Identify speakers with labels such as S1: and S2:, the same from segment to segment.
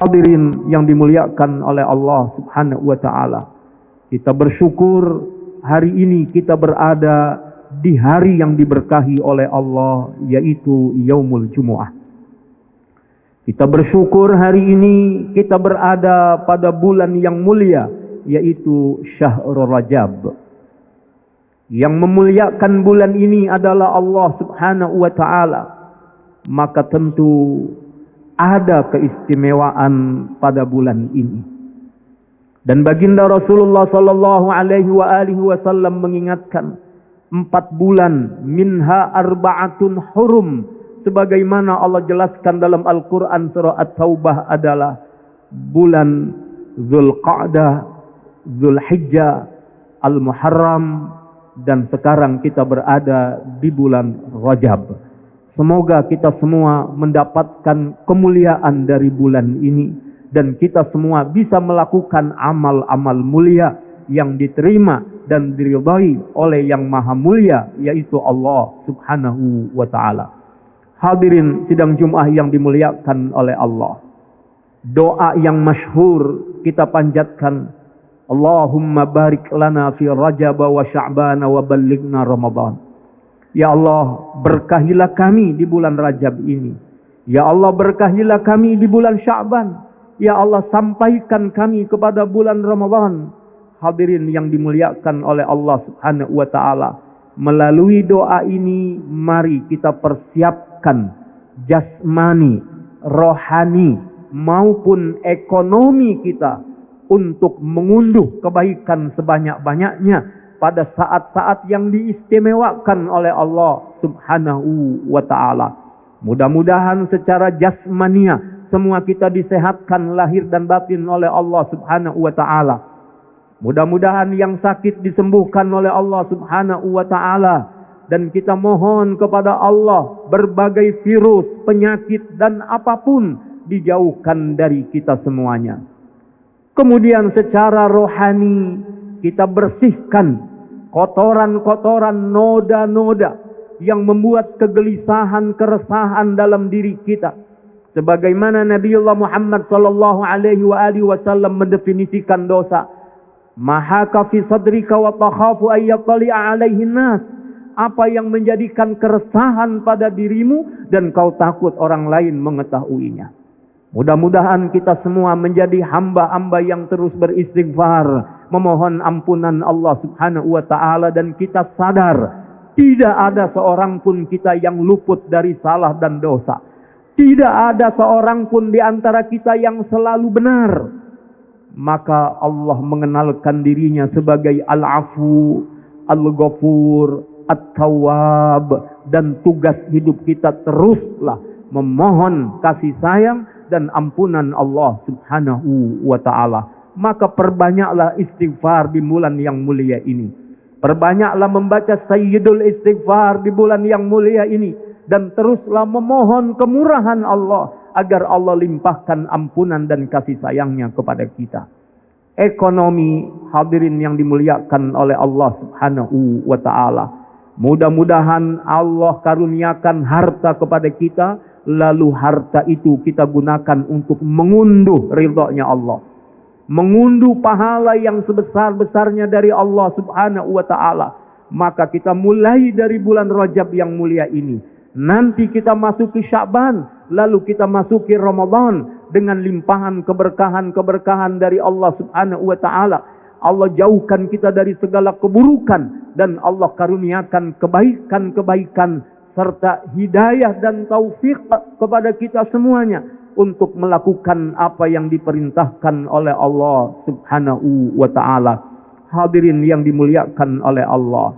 S1: Hadirin yang dimuliakan oleh Allah Subhanahu wa taala. Kita bersyukur hari ini kita berada di hari yang diberkahi oleh Allah, yaitu Yaumul Jumu'ah. Kita bersyukur hari ini kita berada pada bulan yang mulia, yaitu Syahrul Rajab. Yang memuliakan bulan ini adalah Allah Subhanahu wa taala. Maka tentu ada keistimewaan pada bulan ini. Dan baginda Rasulullah sallallahu alaihi wasallam mengingatkan 4 bulan, minha arba'atun hurum, sebagaimana Allah jelaskan dalam Al-Quran surah At-Taubah adalah bulan Dzulqa'dah, Dzulhijjah, Al-Muharram, dan sekarang kita berada di bulan Rajab. Semoga kita semua mendapatkan kemuliaan dari bulan ini, dan kita semua bisa melakukan amal-amal mulia yang diterima dan diridhai oleh yang maha mulia, yaitu Allah Subhanahu wa ta'ala. Hadirin sidang Jum'ah yang dimuliakan oleh Allah, doa yang masyhur kita panjatkan, Allahumma barik lana fi Rajab wa Sya'ban wa ballighna Ramadan. Ya Allah, berkahilah kami di bulan Rajab ini. Ya Allah, berkahilah kami di bulan Sya'ban. Ya Allah, sampaikan kami kepada bulan Ramadan. Hadirin yang dimuliakan oleh Allah Subhanahu wa ta'ala, melalui doa ini mari kita persiapkan jasmani, rohani maupun ekonomi kita untuk mengunduh kebaikan sebanyak-banyaknya pada saat-saat yang diistimewakan oleh Allah Subhanahu wa ta'ala. Mudah-mudahan secara jasmania semua kita disehatkan lahir dan batin oleh Allah Subhanahu wa ta'ala. Mudah-mudahan yang sakit disembuhkan oleh Allah Subhanahu wa ta'ala. Dan kita mohon kepada Allah berbagai virus, penyakit dan apapun dijauhkan dari kita semuanya. Kemudian secara rohani kita bersihkan kotoran-kotoran, noda-noda yang membuat kegelisahan, keresahan dalam diri kita. Sebagaimana Nabiullah Muhammad sallallahu alaihi wasallam mendefinisikan dosa, mahaka fi sadrika wa takhafu ay yattali'a alaihi nas. Apa yang menjadikan keresahan pada dirimu dan kau takut orang lain mengetahuinya. Mudah-mudahan kita semua menjadi hamba-hamba yang terus beristighfar, memohon ampunan Allah Subhanahu wa ta'ala, dan kita sadar tidak ada seorang pun kita yang luput dari salah dan dosa. Tidak ada seorang pun di antara kita yang selalu benar. Maka Allah mengenalkan dirinya sebagai Al-Afu, Al-Ghafur, At-Tawwab, dan tugas hidup kita teruslah memohon kasih sayang dan ampunan Allah Subhanahu wa ta'ala. Maka perbanyaklah istighfar di bulan yang mulia ini. Perbanyaklah membaca Sayyidul Istighfar di bulan yang mulia ini. Dan teruslah memohon kemurahan Allah agar Allah limpahkan ampunan dan kasih sayangnya kepada kita. Ekonomi, hadirin yang dimuliakan oleh Allah Subhanahu wa ta'ala. Mudah-mudahan Allah karuniakan harta kepada kita, lalu harta itu kita gunakan untuk mengunduh ridhonya Allah, mengunduh pahala yang sebesar-besarnya dari Allah Subhanahu wa ta'ala. Maka kita mulai dari bulan Rajab yang mulia ini, nanti kita masuki Sya'ban, lalu kita masuki Ramadan dengan limpahan keberkahan-keberkahan dari Allah Subhanahu wa ta'ala. Allah jauhkan kita dari segala keburukan, dan Allah karuniakan kebaikan-kebaikan serta hidayah dan taufik kepada kita semuanya untuk melakukan apa yang diperintahkan oleh Allah Subhanahu wa ta'ala. Hadirin yang dimuliakan oleh Allah,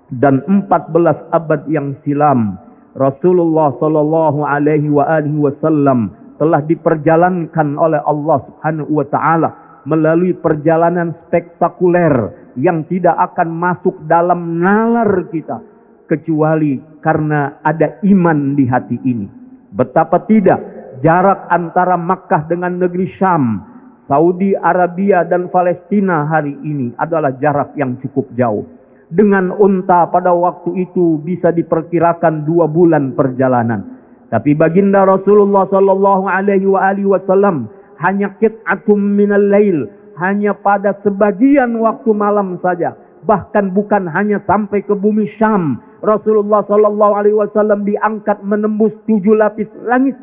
S1: dan 14 abad yang silam Rasulullah sallallahu alaihi wasallam telah diperjalankan oleh Allah Subhanahu wa ta'ala melalui perjalanan spektakuler yang tidak akan masuk dalam nalar kita kecuali karena ada iman di hati ini. Betapa tidak, jarak antara Makkah dengan negeri Syam, Saudi Arabia dan Palestina hari ini adalah jarak yang cukup jauh. Dengan unta pada waktu itu bisa diperkirakan 2 bulan perjalanan. Tapi baginda Rasulullah sallallahu alaihi wasallam hanya qit'atum minal lail, hanya pada sebagian waktu malam saja. Bahkan bukan hanya sampai ke bumi Syam. Rasulullah SAW diangkat menembus 7 lapis langit.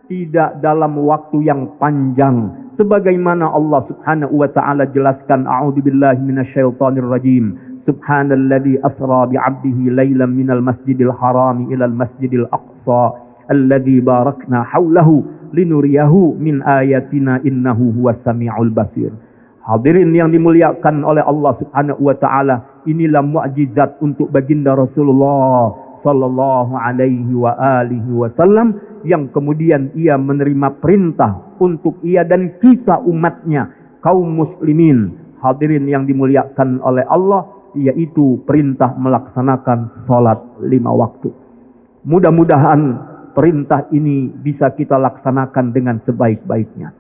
S1: Tidak dalam waktu yang panjang. Sebagaimana Allah subhanahu wa ta'ala jelaskan. A'udzubillahi minasyaitonir rajim. Subhanalladzi asra bi'abdihi laylan minal masjidil harami ilal masjidil aqsa. Alladzi barakna hawlahu linuriyahu min ayatina innahu huwas sami'ul basir. Hadirin yang dimuliakan oleh Allah subhanahu wa ta'ala, inilah mukjizat untuk baginda Rasulullah sallallahu alaihi wa alihi wasallam, yang kemudian ia menerima perintah untuk ia dan kita umatnya, kaum muslimin. Hadirin yang dimuliakan oleh Allah, yaitu perintah melaksanakan salat 5 waktu. Mudah-mudahan perintah ini bisa kita laksanakan dengan sebaik-baiknya.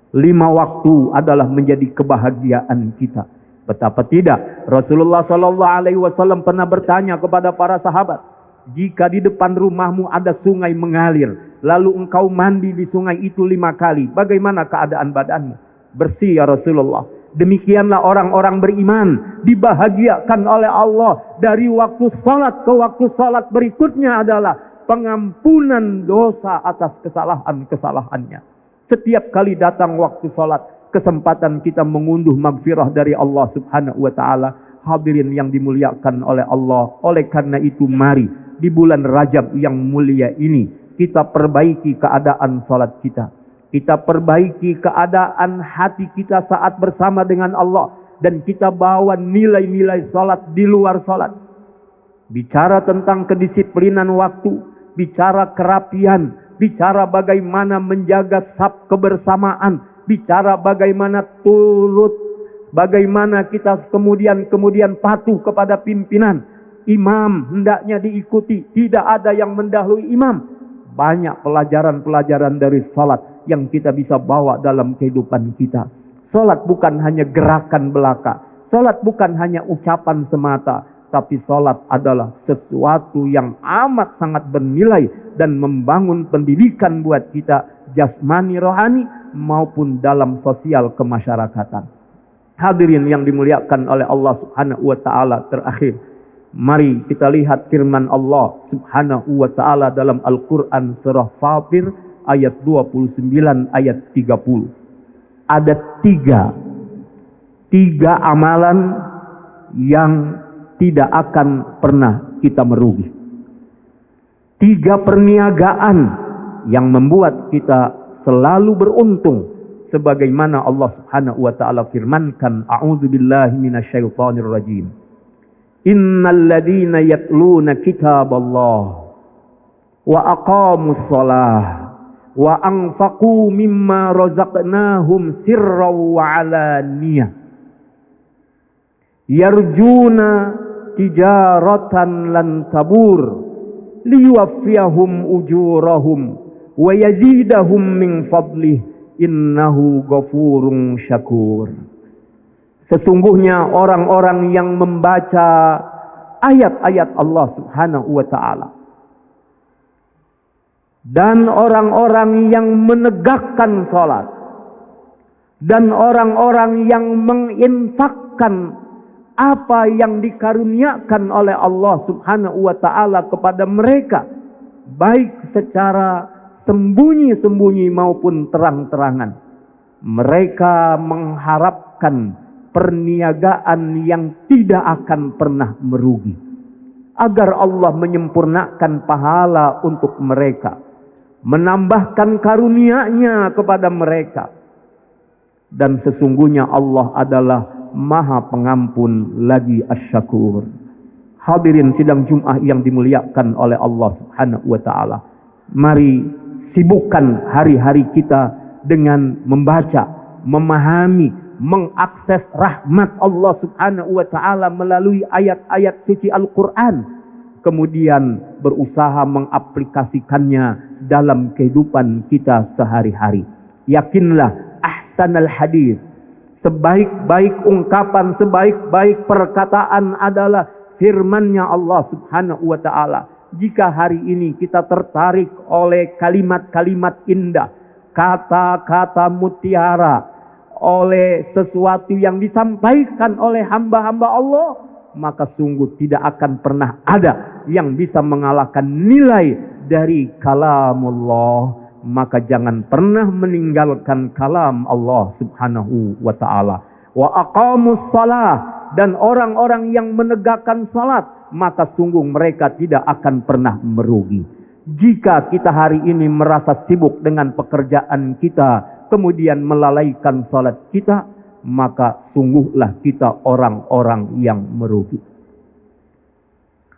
S1: 5 waktu adalah menjadi kebahagiaan kita. Betapa tidak, Rasulullah SAW pernah bertanya kepada para sahabat, jika di depan rumahmu ada sungai mengalir, lalu engkau mandi di sungai itu 5 kali, bagaimana keadaan badanmu? Bersih ya Rasulullah. Demikianlah orang-orang beriman, dibahagiakan oleh Allah. Dari waktu salat ke waktu salat berikutnya adalah pengampunan dosa atas kesalahan-kesalahannya. Setiap kali datang waktu salat, kesempatan kita mengunduh magfirah dari Allah subhanahu wa ta'ala. Hadirin yang dimuliakan oleh Allah. Oleh karena itu mari di bulan Rajab yang mulia ini, kita perbaiki keadaan salat kita. Kita perbaiki keadaan hati kita saat bersama dengan Allah. Dan kita bawa nilai-nilai salat di luar salat. Bicara tentang kedisiplinan waktu, bicara kerapian, bicara bagaimana menjaga saf kebersamaan, bicara bagaimana turut, bagaimana kita kemudian patuh kepada pimpinan. Imam hendaknya diikuti, tidak ada yang mendahului imam. Banyak pelajaran-pelajaran dari salat yang kita bisa bawa dalam kehidupan kita. Salat bukan hanya gerakan belaka, salat bukan hanya ucapan semata, tapi salat adalah sesuatu yang amat sangat bernilai dan membangun pendidikan buat kita jasmani rohani maupun dalam sosial kemasyarakatan. Hadirin yang dimuliakan oleh Allah subhanahu wa ta'ala, terakhir mari kita lihat firman Allah subhanahu wa ta'ala dalam Al-Quran surah Fatir ayat 29 ayat 30. Ada tiga amalan yang tidak akan pernah kita merugi. 3 perniagaan yang membuat kita selalu beruntung. Sebagaimana Allah subhanahu wa ta'ala firmankan, A'udzubillahi minasyaitonir rajim. Innal ladhina yatluna kitaballah wa aqamus shalah wa anfaqu mimma razaqnahum sirran wa alaniyah yarjuna tijaratan lan tabur liyuwaffiyahum ujurahum wa yazidahum min fadlih innahu ghafurun syakur. Sesungguhnya orang-orang yang membaca ayat-ayat Allah subhanahu wa ta'ala dan orang-orang yang menegakkan salat dan orang-orang yang menginfakkan apa yang dikaruniakan oleh Allah subhanahu wa ta'ala kepada mereka, baik secara sembunyi-sembunyi maupun terang-terangan, mereka mengharapkan perniagaan yang tidak akan pernah merugi, agar Allah menyempurnakan pahala untuk mereka, menambahkan karunia-Nya kepada mereka. Dan sesungguhnya Allah adalah Maha Pengampun lagi Asy-Syakur. Hadirin sidang Jumat yang dimuliakan oleh Allah subhanahu wa ta'ala, mari sibukkan hari-hari kita dengan membaca, memahami, mengakses rahmat Allah subhanahu wa ta'ala melalui ayat-ayat suci Al-Quran, kemudian berusaha mengaplikasikannya dalam kehidupan kita sehari-hari. Yakinlah ahsanal hadis, sebaik-baik ungkapan, sebaik-baik perkataan adalah firman-Nya Allah subhanahu wa ta'ala. Jika hari ini kita tertarik oleh kalimat-kalimat indah, kata-kata mutiara, oleh sesuatu yang disampaikan oleh hamba-hamba Allah, maka sungguh tidak akan pernah ada yang bisa mengalahkan nilai dari kalamullah. Maka jangan pernah meninggalkan kalam Allah subhanahu wa ta'ala. Wa aqamus salah, dan orang-orang yang menegakkan salat, maka sungguh mereka tidak akan pernah merugi. Jika kita hari ini merasa sibuk dengan pekerjaan kita, kemudian melalaikan salat kita, maka sungguhlah kita orang-orang yang merugi.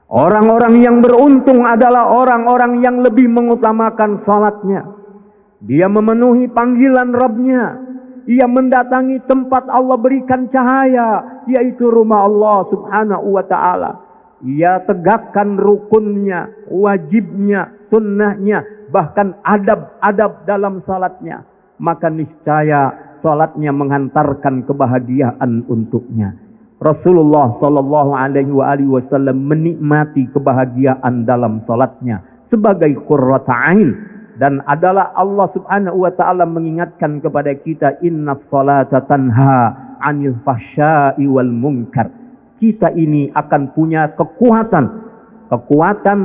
S1: Orang-orang yang beruntung adalah orang-orang yang lebih mengutamakan salatnya. Dia memenuhi panggilan Rabbnya. Ia mendatangi tempat Allah berikan cahaya, yaitu rumah Allah subhanahu wa ta'ala. Ia tegakkan rukunnya, wajibnya, sunnahnya, bahkan adab-adab dalam salatnya. Maka niscaya salatnya menghantarkan kebahagiaan untuknya. Rasulullah sallallahu alaihi wasallam menikmati kebahagiaan dalam salatnya sebagai qurrata ain, dan adalah Allah subhanahu wa ta'ala mengingatkan kepada kita, innas salata tanha 'anil fahsya'i wal munkar. Kita ini akan punya kekuatan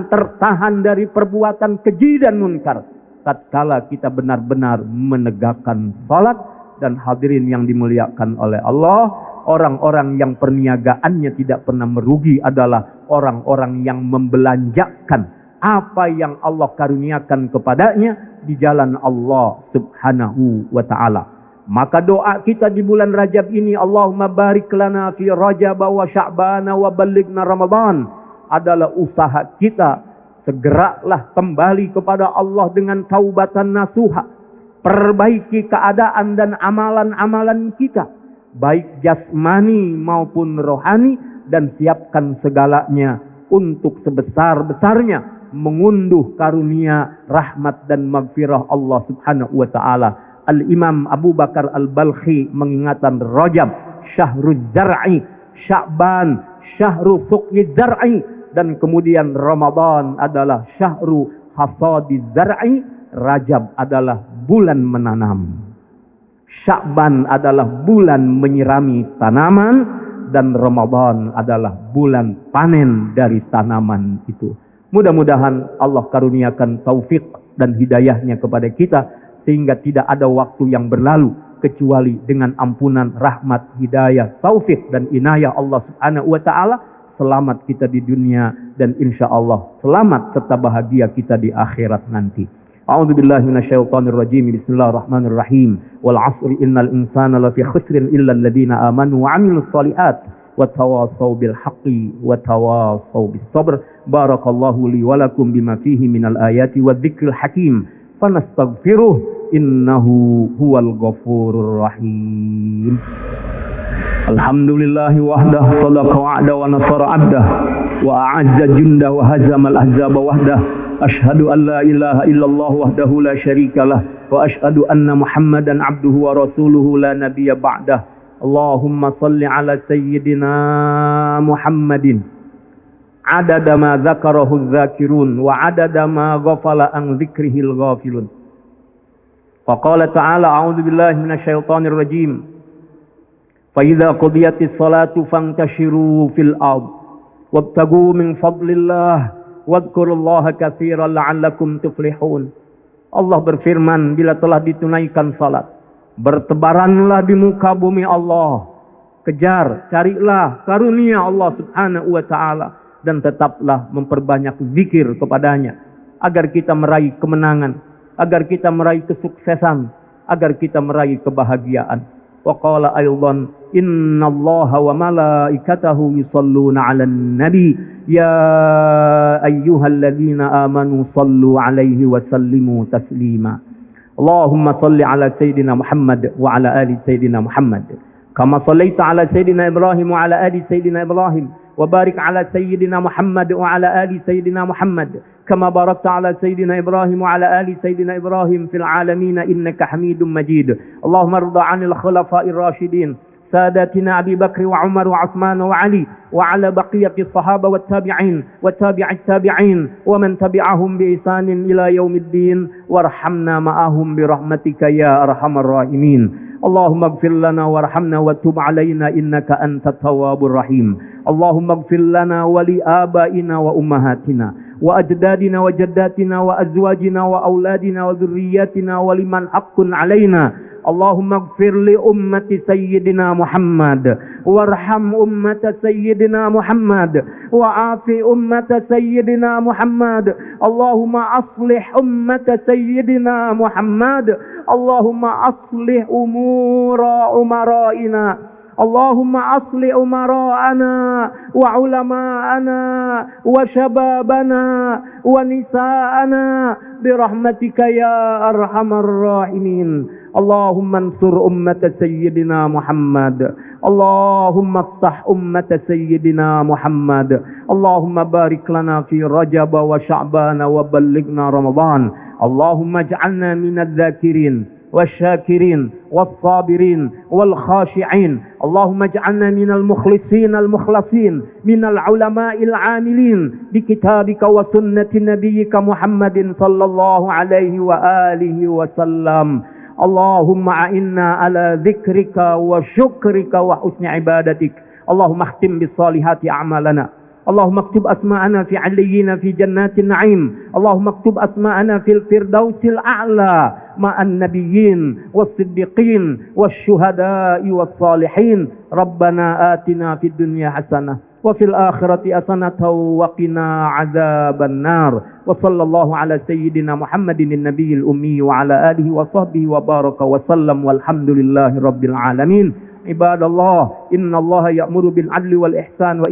S1: tertahan dari perbuatan keji dan munkar tatkala kita benar-benar menegakkan salat. Dan hadirin yang dimuliakan oleh Allah, orang-orang yang perniagaannya tidak pernah merugi adalah orang-orang yang membelanjakan apa yang Allah karuniakan kepadanya di jalan Allah subhanahu wa ta'ala. Maka doa kita di bulan Rajab ini, Allahumma barik lana fi Rajab wa Sya'ban wa ballighna Ramadan, adalah usaha kita. Segeralah kembali kepada Allah dengan taubatan nasuha. Perbaiki keadaan dan amalan-amalan kita, baik jasmani maupun rohani, dan siapkan segalanya untuk sebesar-besarnya mengunduh karunia, rahmat dan maghfirah Allah subhanahu wa ta'ala. Al-Imam Abu Bakar Al-Balkhi mengingatkan Rajab syahruz zar'i, Sya'ban syahru suqyi zar'i, dan kemudian Ramadan adalah syahru hasadiz zar'i. Rajab adalah bulan menanam, Sya'ban adalah bulan menyirami tanaman, dan Ramadan adalah bulan panen dari tanaman itu. Mudah-mudahan Allah karuniakan taufik dan hidayahnya kepada kita, sehingga tidak ada waktu yang berlalu kecuali dengan ampunan, rahmat, hidayah, taufik dan inayah Allah subhanahu wa ta'ala. Selamat kita di dunia, dan insya Allah selamat serta bahagia kita di akhirat nanti. A'udzu billahi minasyaitonir rajim. Bismillahirrahmanirrahim. Wal 'asri innal insana lafi khusrin illa alladziina aamanu wa 'amilus shalihat wa tawassaw bil haqqi wa tawassaw bis sabr. Barakallahu li wa lakum bima fihi minal ayati wadh-dhikril hakim. Fanastaghfiruh innahu huwal ghafurur rahim. Alhamdulillahi wahdah, sadaqa wa'da wa nasara 'abdah wa a'azza jundah wa hazamal ahzaba wahdah. Ashhadu an la ilaha illallah wahdahu la syarikalah wa ashhadu anna Muhammadan abduhu wa rasuluhu la nabiyya ba'dah. Allahumma salli ala sayyidina Muhammadin adada ma dzakarahu dzakirun wa adada ma ghafala an dzikrihil ghafilun. Wa qala ta'ala, a'udzu billahi minasyaitonir rajim. Fa idza qudiyatis salatu fantashiru fil ard wabtagu min fadlillah wadhkurullaha katsiran la'allakum tuflihun. Allah berfirman, bila telah ditunaikan salat, bertebaranlah di muka bumi Allah, kejar, carilah karunia Allah subhanahu wa ta'ala, dan tetaplah memperbanyak zikir kepadanya, agar kita meraih kemenangan, agar kita meraih kesuksesan, agar kita meraih kebahagiaan. Wa qala aydan, innallaha wa malaikatahu yusalluna 'alan nabi ya ayyuhalladzina amanu sallu 'alaihi wa sallimu taslima. Allahumma salli 'ala sayyidina Muhammad wa 'ala ali sayyidina Muhammad kama sallaita 'ala sayyidina Ibrahim wa 'ala ali sayyidina Ibrahim wa barik 'ala sayyidina Muhammad wa 'ala ali sayyidina Muhammad kama barakta 'ala sayyidina Ibrahim wa 'ala ali sayyidina Ibrahim fil 'alamin innaka Hamidum Majid. Allahumma rida 'anil khulafa'ir rasyidin ساداتنا أبي بكر وعمر وعثمان وعلي وعلى بقية الصحابة والتابعين وتابع التابعين ومن تبعهم بإحسان إلى يوم الدين وارحمنا معهم برحمتك يا أرحم الراحمين. اللهم اغفر لنا وارحمنا وتب علينا إنك أنت التواب الرحيم. اللهم اغفر لنا ولآبائنا وأمهاتنا وأجدادنا وجداتنا وأزواجنا وأولادنا وذرياتنا ولمن حق علينا. اللهم اغفر لأمة سيدنا محمد وارحم أمة سيدنا محمد وعاف أمة سيدنا محمد. اللهم أصلح أمة سيدنا محمد. اللهم أصلح أمور أمرائنا. اللهم أصلح أمراءنا وعلماءنا وشبابنا ونساءنا برحمتك يا أرحم الراحمين. اللهم انصر أمة سيدنا محمد. اللهم افتح أمة سيدنا محمد. اللهم بارك لنا في رجب وشعبان وبلغنا رمضان. اللهم اجعلنا من الذاكرين والشاكرين والصابرين والخاشعين. اللهم اجعلنا من المخلصين المخلصين من العلماء العاملين بكتابك وسنة نبيك محمد صلى الله عليه وآله وسلم. اللهم أعنا على ذكرك وشكرك وحسن عبادتك. اللهم اختم بالصالحات أعمالنا. اللهم اكتب أسماءنا في عليين في جنات النعيم. اللهم اكتب أسماءنا في الفردوس الأعلى مع النبيين والصديقين والشهداء والصالحين. ربنا آتنا في الدنيا حسنة وفي الآخرة حسنة وقنا عذاب النار. وصلى الله على سيدنا محمد النبي الأمي وعلى آله وصحبه وبارك وسلم والحمد لله رب العالمين. عباد الله إن الله يأمر بالعدل والإحسان